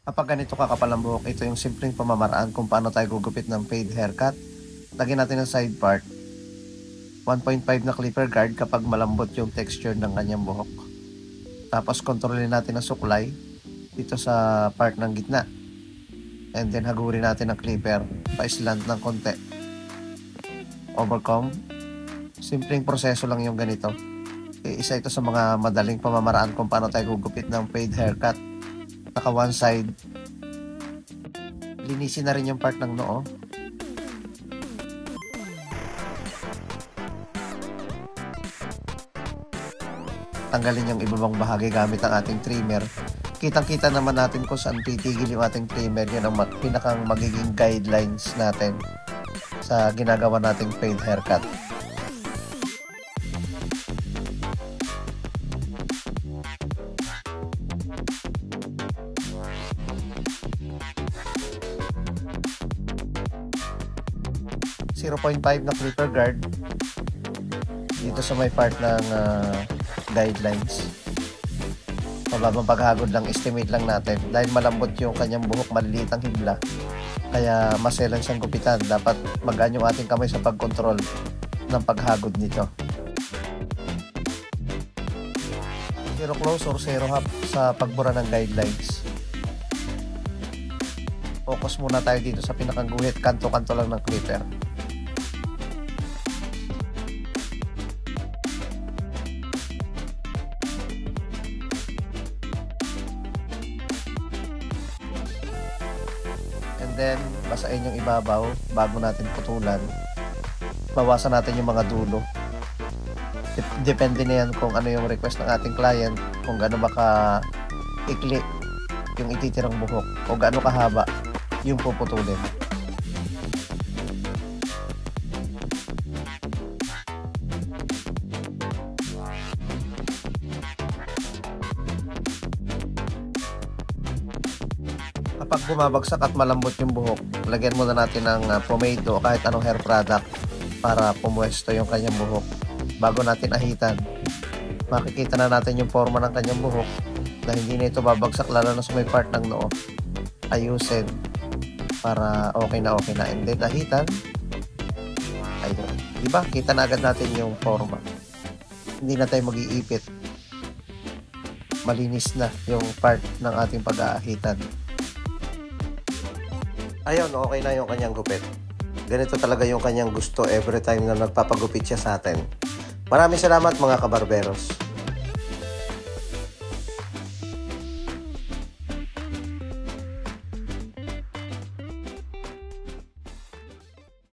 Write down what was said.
Kapag ganito kakapal ang buhok, ito yung simpleng pamamaraan kung paano tayo gugupit ng fade haircut. Lagyan natin ng side part. 1.5 na clipper guard kapag malambot yung texture ng kanyang buhok. Tapos kontrolin natin ang suklay dito sa part ng gitna. And then hagurin natin ang clipper, pa-slant ng konti. Overcomb. Simpleng proseso lang yung ganito. Isa ito sa mga madaling pamamaraan kung paano tayo gugupit ng fade haircut. Naka one side. Linisin na rin yung part ng noo. Tanggalin yung ibabang bahagi gamit ang ating trimmer. Kitang-kita naman natin kung saan titigil yung ating trimmer. Yun ang pinakang magiging guidelines natin sa ginagawa nating fade haircut. .5 na clipper guard dito sa may part ng guidelines. Mababang paghagod lang, estimate lang natin. Dahil malambot yung kanyang buhok, maliliit ang hibla, kaya maselan siyang gupitan. Dapat magaan yung ating kamay sa pagkontrol ng paghagod nito. 0 close or 0 half sa pagbura ng guidelines. Focus muna tayo dito sa pinakang guhit, kanto-kanto lang ng clipper. And then, basahin yung ibabaw bago natin putulan. Bawasan natin yung mga dulo. Depende na yan kung ano yung request ng ating client, kung gaano ba ka-ikli yung ititirang buhok o gaano kahaba yung puputulin. Kapag bumabagsak at malambot yung buhok, lagyan muna natin ng pomade o kahit anong hair product para pumwesto yung kanyang buhok. Bago natin ahitan, makikita na natin yung forma ng kanyang buhok na hindi na ito babagsak, lalo na sa may part ng noo. Ayusin para okay na. And then ahitan. Ayun. Diba? Kita na agad natin yung forma. Hindi na tayo mag-iipit. Malinis na yung part ng ating pag-aahitan. Ayun, okay na yung kanyang gupit. Ganito talaga yung kanyang gusto every time na nagpapagupit siya sa atin. Maraming salamat mga kabarberos.